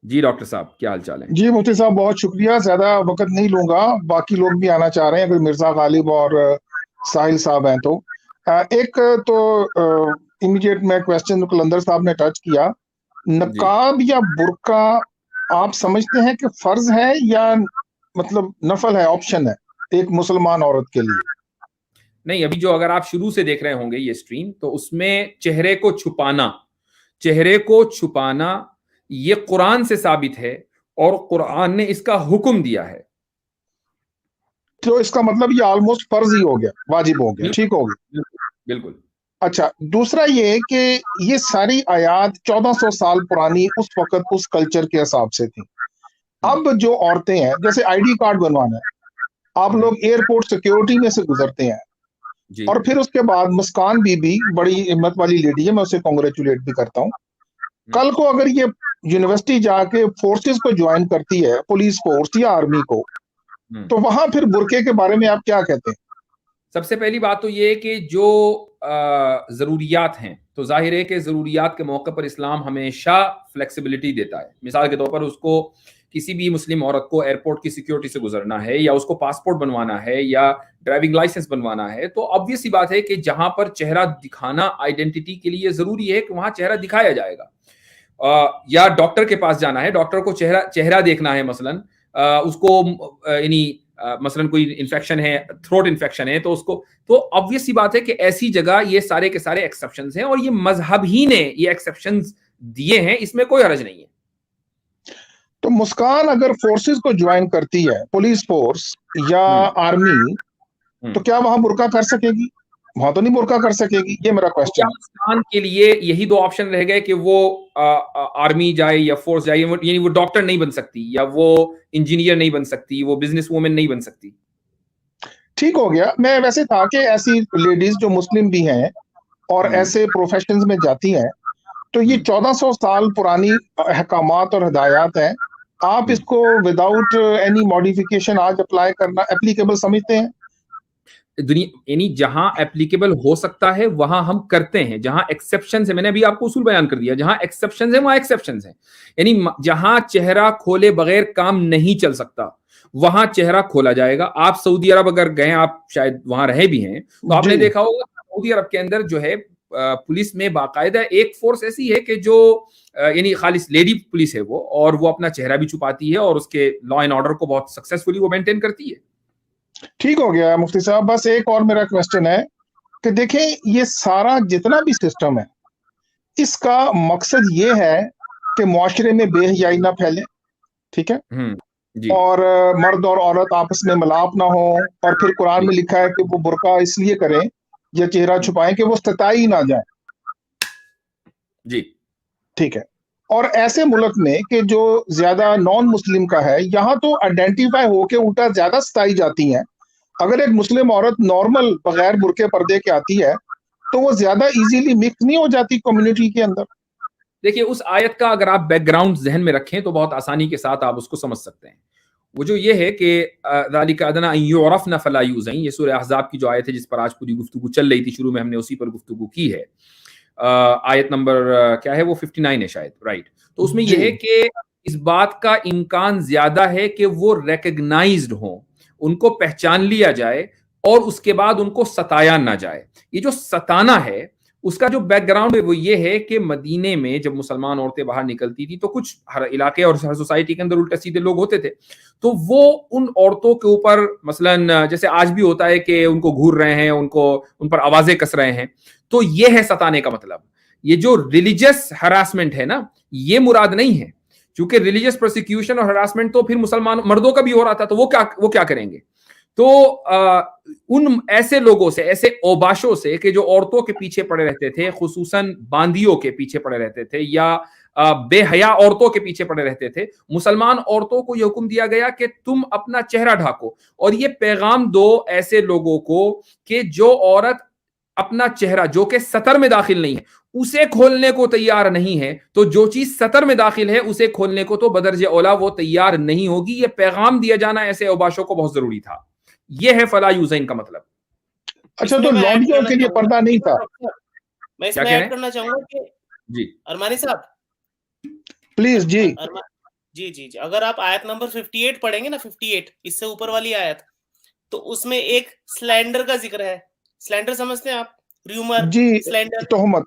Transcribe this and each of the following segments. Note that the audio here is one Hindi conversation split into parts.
जी डॉक्टर साहब, क्या हाल चाल है? जी मुफ्ती साहब, बहुत शुक्रिया। ज्यादा वक्त नहीं लूंगा, बाकी लोग भी आना चाह रहे हैं, अगर मिर्जा गालिब और साहिल साहब हैं तो एक तो इमीडिएट में क्वेश्चन कलंदर साहब ने टच किया, जी। नकाब या बुर्का आप समझते हैं कि फर्ज है या मतलब नफल है, ऑप्शन है एक मुसलमान औरत के लिए? नहीं, अभी जो अगर आप शुरू से देख रहे होंगे ये स्ट्रीम, तो उसमें चेहरे को छुपाना ये कुरान से साबित है और कुरान ने इसका हुक्म दिया है। तो इसका मतलब ये ऑलमोस्ट फर्ज ही हो गया, वाजिब हो गया, बिल्कुल, ठीक हो गया। बिल्कुल, बिल्कुल। अच्छा, दूसरा ये कि ये सारी आयात 1400 साल पुरानी उस वक्त उस कल्चर के हिसाब से थी। हम्म, अब जो औरतें हैं, जैसे आईडी कार्ड बनवाना है, आप हम्म, लोग एयरपोर्ट सिक्योरिटी में से गुजरते हैं, जी। और फिर उसके बाद मुस्कान बीबी बड़ी हिम्मत वाली लेडी है, मैं उसे कॉन्ग्रेचुलेट भी करता हूँ। हम्म, कल को अगर ये यूनिवर्सिटी जाके फोर्सेस को ज्वाइन करती है, पुलिस फोर्स या आर्मी को, हम्म। तो वहां फिर बुरके के बारे में आप क्या कहते हैं? सबसे पहली बात तो ये कि जो ज़रूरियात हैं, तो ज़ाहिर है कि ज़रूरियात के मौके पर इस्लाम हमेशा फ्लेक्सिबिलिटी देता है। मिसाल के तौर पर उसको किसी भी मुस्लिम औरत को एयरपोर्ट की सिक्योरिटी से गुजरना है, या उसको पासपोर्ट बनवाना है, या ड्राइविंग लाइसेंस बनवाना है, तो ऑब्वियस सी बात है कि जहां पर चेहरा दिखाना आइडेंटिटी के लिए ज़रूरी है कि वहां चेहरा दिखाया जाएगा। या डॉक्टर के पास जाना है, डॉक्टर को चेहरा चेहरा देखना है, मसलन उसको यानी मसलन कोई इन्फेक्शन है, थ्रोट इन्फेक्शन है, तो उसको, तो ऑब्वियस सी बात है कि ऐसी जगह ये सारे के सारे एक्सेप्शंस हैं, और ये मजहब ही ने ये एक्सेप्शंस दिए हैं, इसमें कोई हर्ज नहीं है। तो मुस्कान अगर फोर्सेस को ज्वाइन करती है, पुलिस फोर्स या हम्म, आर्मी, तो हम्म। क्या वहां बुर्का कर सकेगी? वहां तो नहीं बुर्का कर सकेगी, ये मेरा तो क्या क्वेश्चन है। मुस्कान के लिए यही दो ऑप्शन रह गए कि वो आर्मी जाए या फोर्स जाए? यानी वो डॉक्टर नहीं बन सकती, या वो इंजीनियर नहीं बन सकती, वो बिजनेस वूमेन नहीं बन सकती? ठीक हो गया। मैं वैसे था कि ऐसी लेडीज जो मुस्लिम भी हैं और हम्म, ऐसे प्रोफेशंस में जाती हैं, तो ये हम्म, 1400 साल पुरानी अहकामात और हिदायत हैं, आप हम्म। इसको विदाउट एनी मॉडिफिकेशन आज अप्लाई करना एप्लीकेबल समझते हैं? दुनिया यानी जहां एप्लीकेबल हो सकता है वहां हम करते हैं, जहां एक्सेप्शन है, मैंने अभी आपको उसूल बयान कर दिया, जहां एक्सेप्शन है वहां एक्सेप्शन है। यानी जहां चेहरा खोले बगैर काम नहीं चल सकता, वहां चेहरा खोला जाएगा। आप सऊदी अरब अगर गए, आप शायद वहां रहे भी हैं, तो जी। आपने देखा होगा सऊदी अरब के अंदर जो है पुलिस में बाकायदा एक फोर्स ऐसी है कि जो यानी खालिस लेडी पुलिस है वो, और वो अपना चेहरा भी छुपाती है, और उसके लॉ एंड ऑर्डर को बहुत सक्सेसफुली वो मेंटेन करती है। ठीक हो गया मुफ्ती साहब, बस एक और मेरा क्वेश्चन है कि देखें, ये सारा जितना भी सिस्टम है, इसका मकसद ये है कि मुआशरे में बेहयाई ना फैले, ठीक है, जी। और मर्द और औरत आपस में मिलाप ना हो। और फिर कुरान जी। में लिखा है कि वो बुर्का इसलिए करें या चेहरा हम्म, छुपाएं कि वो सताई ना जाए, जी। ठीक है। और ऐसे मुल्क में कि जो ज्यादा नॉन मुस्लिम का है, यहाँ तो आइडेंटिफाई होके उल्टा ज्यादा सताई जाती हैं। अगर एक मुस्लिम औरत नॉर्मल बगैर बुर्के पर्दे के आती है, तो वो ज्यादा इजीली मिक्स नहीं हो जाती कम्युनिटी के अंदर? देखिए, उस आयत का अगर आप बैकग्राउंड जहन में रखें तो बहुत आसानी के साथ आप उसको समझ सकते हैं। वो जो ये है कि ज़ालिका अदना अन युरफ़्न फला यूज़इन, ये सूरह अहज़ाब की जो आयत है जिस पर आज पूरी गुफ्तगू चल रही थी, शुरू में हमने उसी पर गुफ्तगू की है। आयत नंबर क्या है वो, 59 है शायद, राइट? तो उसमें जी। ये है कि इस बात का इम्कान ज्यादा है कि वो रिकग्नाइज्ड हो, उनको पहचान लिया जाए, और उसके बाद उनको सताया ना जाए। ये जो सताना है, उसका जो बैकग्राउंड है वो ये है कि मदीने में जब मुसलमान औरतें बाहर निकलती थी, तो कुछ हर इलाके और हर सोसाइटी के अंदर उल्टे सीधे लोग होते थे, तो वो उन औरतों के ऊपर मसलन जैसे आज भी होता है कि उनको घूर रहे हैं, उनको उन पर आवाजें कस रहे हैं। तो ये है सताने का मतलब। ये जो रिलीजियस हरासमेंट है ना, ये मुराद नहीं है, क्योंकि रिलीजियस प्रोसिक्यूशन और हरासमेंट तो फिर मुसलमान मर्दों का भी हो रहा था, तो वो क्या करेंगे? तो उन ऐसे लोगों से, ऐसे ओबाशों से कि जो औरतों के पीछे पड़े रहते थे, खुसूसन बांदियों के पीछे पड़े रहते थे, या बेहया औरतों के पीछे पड़े रहते थे, मुसलमान औरतों को यह हुक्म दिया गया कि तुम अपना चेहरा ढाको। और ये पैगाम दो ऐसे लोगों को कि जो औरत अपना चेहरा, जो कि सतर में दाखिल नहीं है, उसे खोलने को तैयार नहीं है, तो जो चीज सतर में दाखिल है उसे खोलने को तो बदरजे औला वो तैयार नहीं होगी। ये पैगाम दिया जाना ऐसे ओबाशों को बहुत जरूरी था। ये है फला यूज़ैन का मतलब। अच्छा, इसमें तो मैं ऐड लौंडियों करना के लिए चाहूंगा पर्दा नहीं था? क्या इसमें कह रहे ऐड हैं? करना चाहूंगा कि जी। अरमानी साहब, प्लीज जी। अरमा जी जी जी, अगर आप आयत नंबर 58 पढ़ेंगे ना, 58 इससे ऊपर वाली आयत, तो उसमें एक स्लैंडर का जिक्र है। स्लैंडर समझते हैं आप? र्यूमर, जी, स्लैंडर। तोहमत।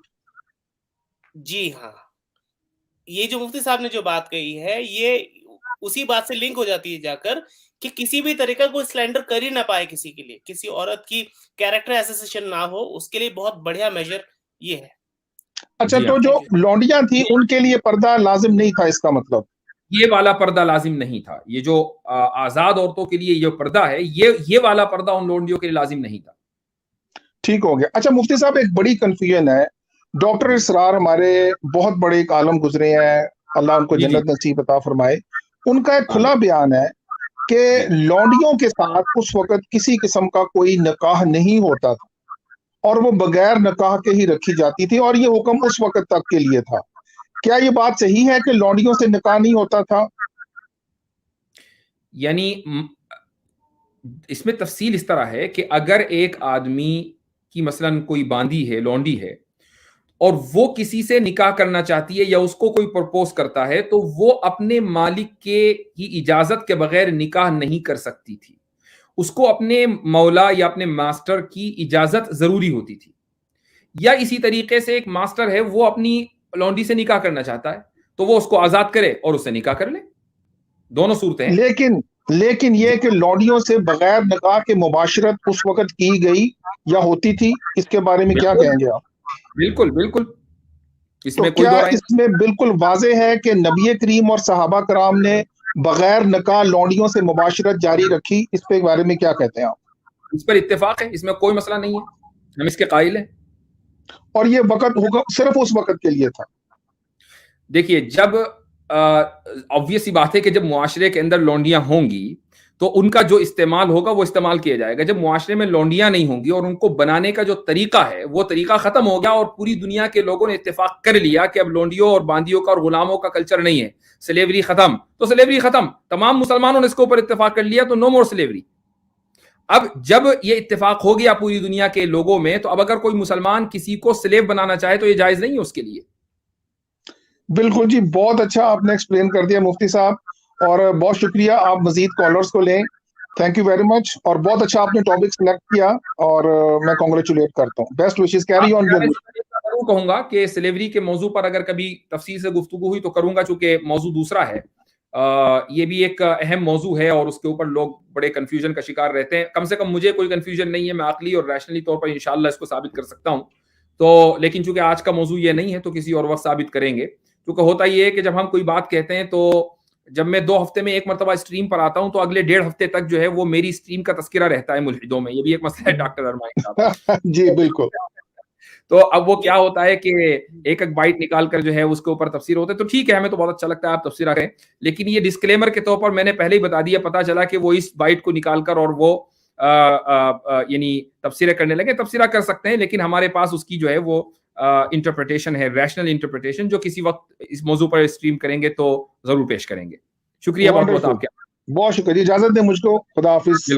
जी हाँ, ये जो मुफ्ती साहब ने जो बात कही है, ये उसी बात से लिंक हो जाती है जाकर कि किसी भी तरह का कोई स्लैंडर कर ही ना पाए किसी के लिए, किसी औरत की कैरेक्टर एसोसिएशन ना हो, उसके लिए बहुत बढ़िया मेजर ये है। अच्छा, जी तो हाँ, जो थैंक यू। लौंडियां थी उनके लिए पर्दा लाजिम नहीं था, इसका मतलब? ये वाला पर्दा लाजिम नहीं था। ये जो आजाद औरतों के लिए ये पर्दा है, ये वाला पर्दा उन लोंडियों के लिए लाजिम नहीं था। ठीक हो गया। अच्छा मुफ्ती साहब, एक बड़ी कंफ्यूजन है। डॉक्टर जी इसरार हमारे बहुत बड़े एक आलम गुजरे हैं, अल्लाह उनको जी जी, जन्नत नसीब अता फरमाए। उनका एक आमीन। खुला बयान है कि जी लौंडियों के साथ उस वक्त किसी किस्म का कोई निकाह नहीं होता था, और वो बगैर निकाह के ही रखी जाती थी, और ये हुक्म उस वक्त तक के लिए था। क्या ये बात सही है कि लौंडियों से निकाह नहीं होता था? यानी इसमें तफसील इस तरह है कि अगर एक आदमी की मसलन कोई बांदी है, लौंडी है, और वो किसी से निकाह करना चाहती है या उसको कोई प्रपोज करता है, तो वो अपने मालिक के की इजाजत के बगैर निकाह नहीं कर सकती थी। उसको अपने मौला या अपने मास्टर की इजाजत जरूरी होती थी। या इसी तरीके से एक मास्टर है, वो अपनी लौंडी से निकाह करना चाहता है, तो वो उसको आजाद करे और उससे निकाह कर ले। दोनों सूरतें हैं। लेकिन लेकिन जी, ये कि लौंडियों से बगैर निकाह के मुबाशरत उस वक्त की गई या होती थी, इसके बारे में क्या बिल्कुल कहेंगे आप? बिल्कुल बिल्कुल, तो इसमें कोई क्या दो राय नहीं। इसमें बिल्कुल वाज़े है कि नबी करीम और सहाबा कराम ने बगैर निकाह लौंडियों से मुबाशरत जारी रखी? इस पे बारे में क्या कहते हैं आप? इस पर इत्तेफाक है, इसमें कोई मसला नहीं है, हम इसके कायल हैं। और ये वक्त हुक्म सिर्फ उस वक्त के लिए था? देखिए, जब ऑब्वियस सी बात है कि जब मुआशरे के अंदर लौंडियां होंगी, तो उनका जो इस्तेमाल होगा वो इस्तेमाल किया जाएगा। जब मुआशरे में लौंडियां नहीं होंगी और उनको बनाने का जो तरीका है वो तरीका खत्म हो गया, और पूरी दुनिया के लोगों ने इत्तेफाक कर लिया कि अब लौंडियों और बांदियों का और गुलामों का कल्चर नहीं है, स्लेवरी खत्म, तो स्लेवरी खत्म। तमाम मुसलमानों ने इसके ऊपर इत्तेफाक कर लिया, तो नो मोर स्लेवरी। अब जब ये इत्तेफाक हो गया पूरी दुनिया के लोगों में, तो अब अगर कोई मुसलमान किसी को स्लेव बनाना चाहे तो ये जायज नहीं है उसके लिए। बिल्कुल जी, बहुत अच्छा आपने एक्सप्लेन कर दिया मुफ्ती साहब, और बहुत शुक्रिया। आप मजीद कॉलर्स को लें। थैंक यू वेरी मच, और बहुत अच्छा आपने टॉपिक सिलेक्ट किया, और मैं कॉन्ग्रेचुलेट करता हूँ। Best wishes, carry on good. जरूर कहूंगा कि स्लेवरी के मौजू पर अगर कभी तफसील से गुफ्तगू हुई तो करूंगा, चूंकि मौजू दूसरा है। ये भी एक अहम मौजू है और उसके ऊपर लोग बड़े कंफ्यूजन का शिकार रहते हैं। कम से कम मुझे कोई कंफ्यूजन नहीं है, मैं अकली और रैशनली तौर पर इंशाल्लाह इसको साबित कर सकता हूं। तो लेकिन चूंकि आज का मौजू ये नहीं है, तो किसी और वक्त साबित करेंगे। क्योंकि होता ये है कि जब हम कोई बात कहते हैं, तो जब मैं 2 हफ्ते में एक मरतबा स्ट्रीम पर आता हूं, तो अगले 1.5 हफ्ते तक जो है वो मेरी स्ट्रीम का तस्करा रहता है मुल्हिदों में। ये भी एक मसला है डॉक्टर अरमाइन साहब। जी बिल्कुल। तो अब वो क्या होता है कि एक एक बाइट निकाल कर जो है उसके ऊपर तफसीर होते हैं। तो ठीक है, हमें तो बहुत अच्छा लगता है आप तफसीर करें, लेकिन ये डिस्क्लेमर के तौर पर मैंने पहले ही बता दिया। पता चला कि वो इस बाइट को निकाल कर और वो यानी तफसीरें करने लगे। तफसीरा कर सकते हैं, लेकिन हमारे पास उसकी जो है वो इंटरप्रिटेशन है, रैशनल इंटरप्रिटेशन, जो किसी वक्त इस मौजू पर स्ट्रीम करेंगे तो जरूर पेश करेंगे। शुक्रिया बहुत बहुत वंडरफुल, आपके। बहुत शुक्रिया। इजाजत दें मुझको। खुदा हाफिज।